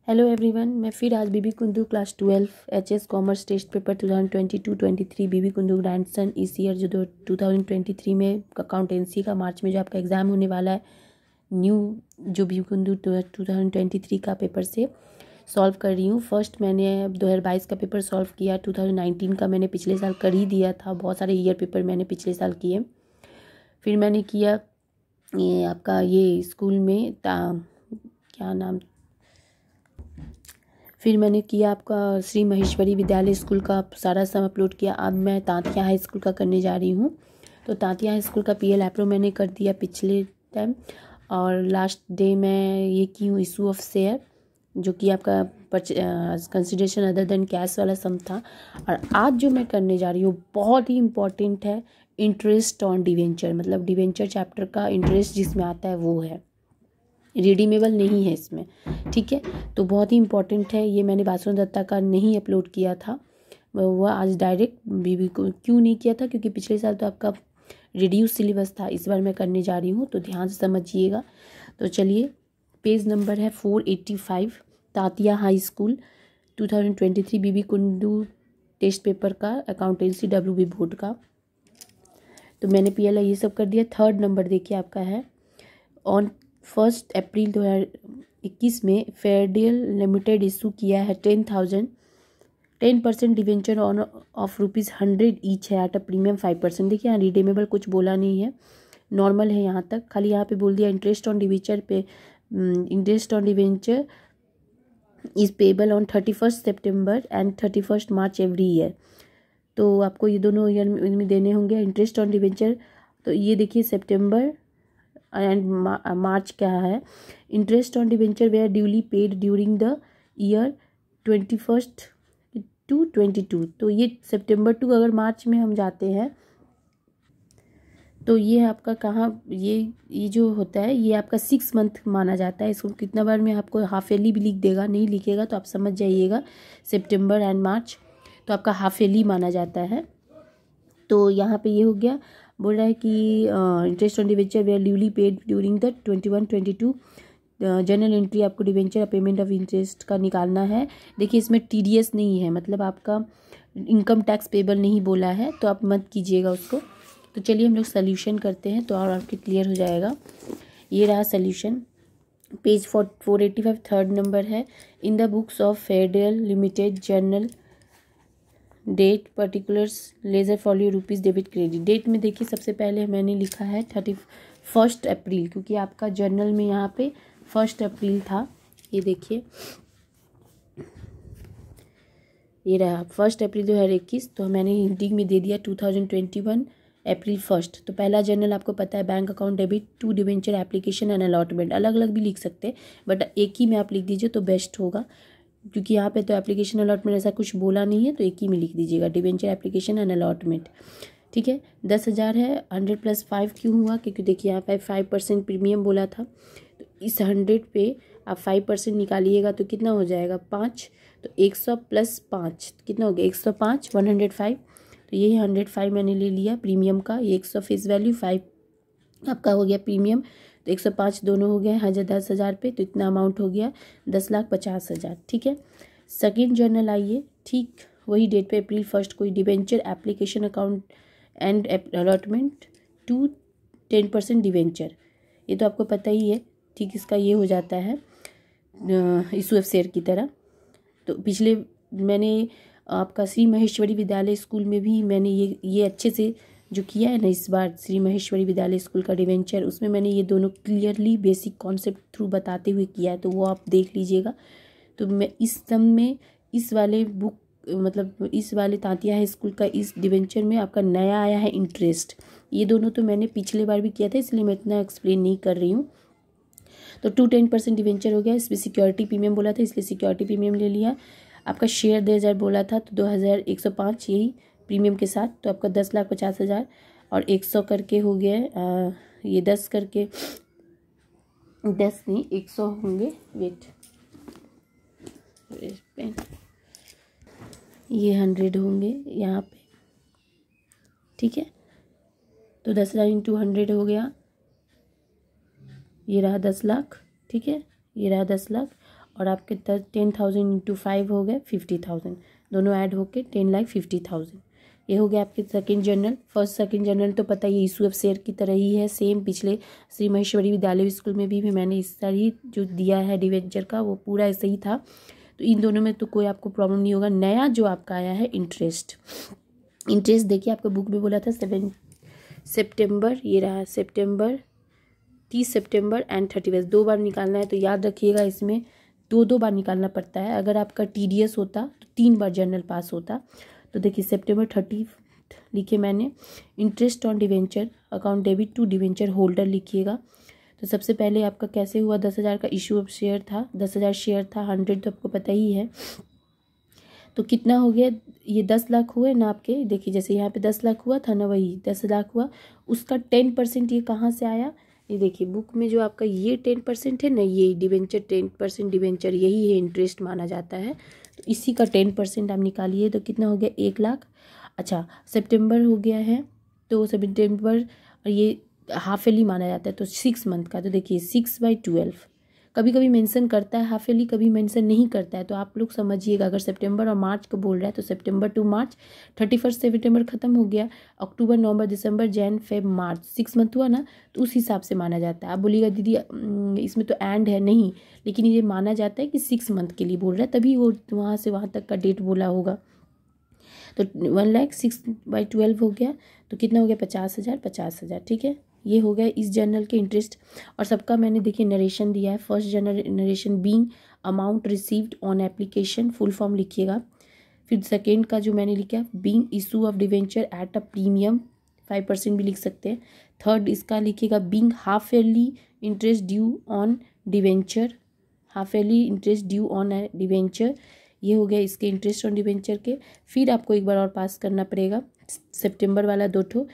Hello everyone, मैं फिर आज BB Kundu class 12 HS commerce test paper 2022-23 BB Kundu grandson इस ईयर जो 2023 में अकाउंटेंसी का मार्च में जो आपका एग्ज़ाम होने वाला है न्यू जो बीबी कुंदू 2023 का पेपर से सॉल्व कर रही हूँ। फर्स्ट मैंने 2022 का पेपर सॉल्व किया, 2019 का मैंने पिछले साल कर ही दिया था। बहुत सारे ईयर पेपर मैंने पिछले साल किए। फिर मैंने किया ये आपका ये स्कूल में क्या नाम फिर मैंने किया आपका श्री महेश्वरी विद्यालय स्कूल का सारा सम अपलोड किया। अब मैं तांतिया हाई स्कूल का करने जा रही हूँ। तो तांतिया हाई स्कूल का पीएल एप्रो मैंने कर दिया पिछले टाइम, और लास्ट डे मैं ये की हूँ इशू ऑफ शेयर, जो कि आपका कंसिडरेशन अदर देन कैश वाला सम था। और आज जो मैं करने जा रही हूँ बहुत ही इम्पॉर्टेंट है, इंटरेस्ट ऑन डिवेंचर, मतलब डिवेंचर चैप्टर का इंटरेस्ट जिसमें आता है वो है, रिडीमेबल नहीं है इसमें। ठीक है, तो बहुत ही इंपॉर्टेंट है ये। मैंने वासुदेव दत्ता का नहीं अपलोड किया था, वह आज डायरेक्ट बीबी को क्यों नहीं किया था, क्योंकि पिछले साल तो आपका रिड्यूस सिलेबस था, इस बार मैं करने जा रही हूँ, तो ध्यान से समझिएगा। तो चलिए, पेज नंबर है 485, तांतिया हाई स्कूल 2023 बीबी कुंदू टेस्ट पेपर का अकाउंटेंसी WB बोर्ड का। तो मैंने PLI ये सब कर दिया। थर्ड नंबर देखिए आपका है, ऑन 1 अप्रैल 2021 में फेयरडील लिमिटेड इशू किया है 10% डिवेंचर ऑन ऑफ ₹100 ईच है एट अ प्रीमियम 5%। देखिए यहाँ रिडीमेबल कुछ बोला नहीं है, नॉर्मल है यहाँ तक, खाली यहाँ पे बोल दिया इंटरेस्ट ऑन डिवेंचर पे interest on debenture is payable on 31 September and 31 March every year. तो आपको ये दोनों ईयर में देने होंगे इंटरेस्ट ऑन डिवेंचर। तो ये देखिए सितंबर एंड मार्च क्या है, interest on debenture were duly paid during the year 21 to 22। तो ये सितंबर टू अगर मार्च में हम जाते हैं तो ये आपका कहाँ, ये जो होता है ये आपका 6 मंथ माना जाता है। इसको कितना बार में आपको हाफ ईयरली भी लिख देगा, नहीं लिखेगा तो आप समझ जाइएगा सितंबर एंड मार्च, तो आपका हाफ ईयरली माना जाता है। तो यहाँ पे ये हो गया, बोल रहा है कि interest on debenture were duly paid during the 21-22 journal entry आपको डिवेंचर पेमेंट ऑफ इंटरेस्ट का निकालना है। देखिए इसमें TDS नहीं है, मतलब आपका इनकम टैक्स पेबल नहीं बोला है, तो आप मत कीजिएगा उसको। तो चलिए हम लोग सोल्यूशन करते हैं तो और आपके क्लियर हो जाएगा। ये रहा सोल्यूशन, पेज 485 थर्ड नंबर है। In the books of Fairdeal limited journal date particulars ledger folio rupees debit credit. Date में देखिए सबसे पहले मैंने लिखा है 31 अप्रैल, क्योंकि आपका जर्नल में यहाँ पे 1 अप्रैल था। ये देखिए ये रहा 1 अप्रैल 2021, तो मैंने हिंटिंग में दे दिया 2021 अप्रैल 1। तो पहला जर्नल आपको पता है bank account debit to debenture application and allotment, अलग अलग भी लिख सकते हैं बट एक ही में आप लिख दीजिए तो बेस्ट होगा, क्योंकि यहाँ पे तो एप्लीकेशन अलॉटमेंट ऐसा कुछ बोला नहीं है, तो एक ही में लिख दीजिएगा डिवेंचर एप्लीकेशन एंड अलॉटमेंट। ठीक है, 10,000 है। 100 + 5 क्यों हुआ, क्योंकि देखिए यहाँ पे 5% प्रीमियम बोला था, तो इस 100 पे आप 5% निकालिएगा तो कितना हो जाएगा 5, तो 100 + 5 कितना हो गया 105, 105। तो यही 105 मैंने ले लिया प्रीमियम का, ये 100 फेस वैल्यू, 5 आपका हो गया प्रीमियम, तो 105 दोनों हो गए 10,000 पे, तो इतना अमाउंट हो गया 10,50,000। ठीक है, सेकेंड जर्नल आइए, ठीक वही डेट पे अप्रैल 1 कोई debenture application account and allotment to 10% debenture, ये तो आपको पता ही है। ठीक, इसका ये हो जाता है इशू ऑफ शेयर की तरह। तो पिछले मैंने आपका श्री महेश्वरी विद्यालय स्कूल में भी मैंने ये अच्छे से जो किया है ना, इस बार श्री महेश्वरी विद्यालय स्कूल का डिवेंचर, उसमें मैंने ये दोनों क्लियरली बेसिक कॉन्सेप्ट थ्रू बताते हुए किया है, तो वो आप देख लीजिएगा। तो मैं इस सम में इस वाले बुक मतलब इस वाले तांतिया हाई स्कूल का इस डिवेंचर में आपका नया आया है इंटरेस्ट। ये दोनों तो मैंने पिछले बार भी किया था, इसलिए मैं इतना एक्सप्लेन नहीं कर रही हूँ। तो 10% डिवेंचर हो गया, इसमें सिक्योरिटी प्रीमियम बोला था इसलिए सिक्योरिटी प्रीमियम ले लिया। आपका शेयर 2,000 बोला था, तो 2,105 यही प्रीमियम के साथ, तो आपका 10,50,000 और 100 करके हो गया, ये 10 करके 10 नहीं 100 होंगे, वेट पेन, ये 100 होंगे यहाँ पे। ठीक है, तो 10,000 × 100 हो गया, ये रहा 10 लाख। ठीक है, ये रहा 10 लाख, और आपके 10,000 इंटू 5 हो गए 50,000, दोनों ऐड होके 10,50,000। ये हो गया आपके second journal. First second journal तो पता ही इशू ऑफ शेयर की तरह ही है, सेम पिछले श्री महेश्वरी विद्यालय स्कूल में भी मैंने इस तरह ही जो दिया है डिवेंचर का वो पूरा ऐसे ही था। तो इन दोनों में तो कोई आपको प्रॉब्लम नहीं होगा। नया जो आपका आया है इंटरेस्ट, इंटरेस्ट देखिए आपका बुक में बोला था 7 सितंबर, ये रहा सितंबर, 30 सितंबर एंड 31, 2 बार निकालना है। तो याद रखिएगा इसमें 2 बार निकालना पड़ता है। अगर आपका TDS होता तो 3 बार जर्नल पास होता। तो देखिए सितंबर 30 लिखे मैंने। Interest on debenture account debit to debenture holder लिखिएगा। तो सबसे पहले आपका कैसे हुआ, 10,000 का इशू ऑफ शेयर था, 10,000 शेयर था, 100 तो आपको पता ही है। तो कितना हो गया, ये 10 लाख हुए ना आपके, देखिए जैसे यहाँ पे 10 लाख हुआ था ना, वही 10 लाख हुआ। उसका 10% ये कहाँ से आया, ये देखिए बुक में जो आपका ये 10% है ना, ये डिवेंचर 10% डिवेंचर यही है, इंटरेस्ट माना जाता है। तो इसी का 10% आप निकालिए तो कितना हो गया 1 लाख। अच्छा सितंबर हो गया है, तो सितंबर और ये हाफ ईयरली माना जाता है तो 6 मंथ का। तो देखिए 6/12 कभी कभी मेंशन करता है हाफ ईयरली, कभी मेंशन नहीं करता है। तो आप लोग समझिएगा, अगर सितंबर और मार्च को बोल रहा है तो सितंबर टू मार्च, 31 सितंबर खत्म हो गया, अक्टूबर नवंबर दिसंबर जैन फेब मार्च 6 मंथ हुआ ना, तो उस हिसाब से माना जाता है। आप बोलिएगा दीदी इसमें तो एंड है, नहीं, लेकिन ये माना जाता है कि 6 मंथ के लिए बोल रहा है, तभी वो वहाँ से वहाँ तक का डेट बोला होगा। तो 1 लाख 6/12 हो गया, तो कितना हो गया 50,000, 50,000, ठीक है। ये हो गया इस जर्नल के इंटरेस्ट। और सबका मैंने देखिए नरेशन दिया है। First journal narration being amount received on application, full form लिखिएगा। फिर सेकेंड का जो मैंने लिखा being issue of debenture at a premium, 5% भी लिख सकते हैं। थर्ड इसका लिखिएगा being half yearly interest due on debenture, half yearly interest due on debenture. ये हो गया इसके इंटरेस्ट ऑन डिवेंचर के। फिर आपको एक बार और पास करना पड़ेगा सितंबर वाला 2 ठो,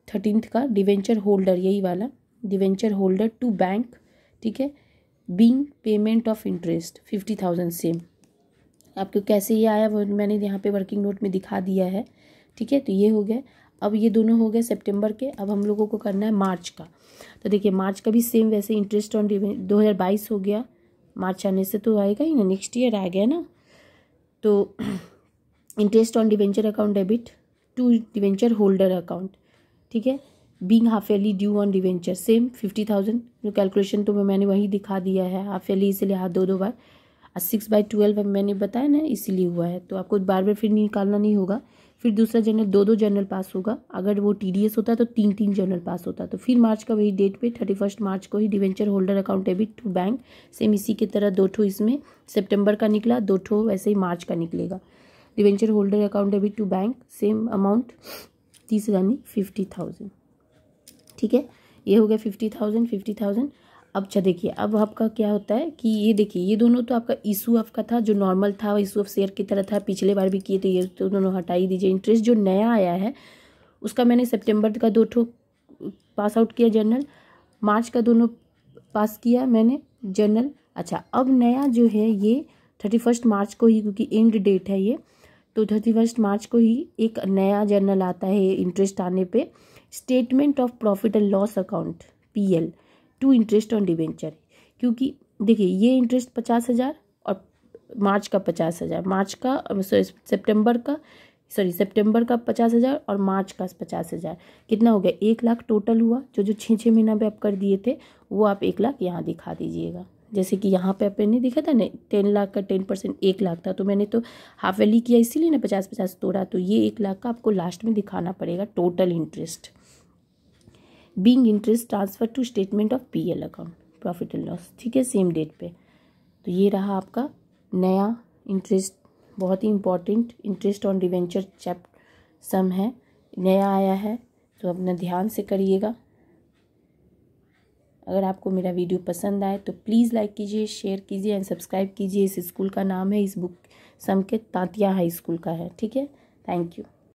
13 का डिवेंचर होल्डर, यही वाला डिवेंचर होल्डर टू बैंक, ठीक है, being payment of interest 50,000 same. आपको कैसे ये आया वो मैंने यहाँ पे वर्किंग नोट में दिखा दिया है, ठीक है। तो ये हो गया। अब ये दोनों हो गए सितंबर के। अब हम लोगों को करना है मार्च का। तो देखिए मार्च का भी सेम वैसे इंटरेस्ट ऑन 2022 हो गया, मार्च आने से तो आएगा ही ना, नेक्स्ट ईयर आ गया ना। तो interest on debenture account debit to debenture holder account, ठीक है, being half yearly due on debenture same 50,000। जो कैलकुलेशन तो मैंने वही दिखा दिया है, हाफ ईयरली इसलिए हाथ 2 बार, 6/12 मैंने बताया ना इसीलिए हुआ है। तो आपको बार बार फिर निकालना नहीं होगा। फिर दूसरा जर्नल 2 जर्नल पास होगा। अगर वो TDS होता तो 3 जर्नल पास होता। तो फिर मार्च का वही डेट पे 31 मार्च को ही debenture holder account debit to bank, same इसी की तरह 2 ठो इसमें सितंबर का निकला, 2 ठो वैसे ही मार्च का निकलेगा। Debenture holder account debit to bank same amount 30,000 नहीं 50,000, ठीक है। ये हो गया 50,000। अब अच्छा देखिए अब आपका क्या होता है कि ये देखिए ये दोनों तो आपका इशू आपका था जो नॉर्मल था, इशू ऑफ शेयर की तरह था, पिछले बार भी किए थे, ये तो दोनों हटा ही दीजिए। इंटरेस्ट जो नया आया है उसका मैंने सितंबर का 2 ठो पास आउट किया जर्नल, मार्च का दोनों पास किया मैंने जर्नल। अच्छा अब नया जो है ये 31 मार्च को ही, क्योंकि एंड डेट है ये, तो 31 मार्च को ही एक नया जर्नल आता है इंटरेस्ट आने पे, statement of profit and loss account PL to interest on debenture. क्योंकि देखिए ये इंटरेस्ट 50,000 और मार्च का 50,000, मार्च का सितंबर का 50,000 और मार्च का 50,000, कितना हो गया 1 लाख टोटल हुआ। जो 6 महीना पे आप कर दिए थे वो आप 1 लाख यहाँ दिखा दीजिएगा। जैसे कि यहाँ पे आपने नहीं दिखा था ना 10 लाख का 10% 1 लाख था, तो मैंने तो हाफ ईयरली किया इसीलिए ना 50-50 तोड़ा, तो ये 1 लाख का आपको लास्ट में दिखाना पड़ेगा total interest. Being interest transfer to statement of PL account profit and loss, ठीक है, सेम डेट पे। तो ये रहा आपका नया इंटरेस्ट, बहुत ही इंपॉर्टेंट इंटरेस्ट ऑन डिवेंचर सम है, नया आया है, तो अपना ध्यान से करिएगा। अगर आपको मेरा वीडियो पसंद आए तो प्लीज़ लाइक कीजिए, शेयर कीजिए एंड सब्सक्राइब कीजिए। इस स्कूल का नाम है, इस बुक सम के तांतिया हाई स्कूल का है, ठीक है। Thank you.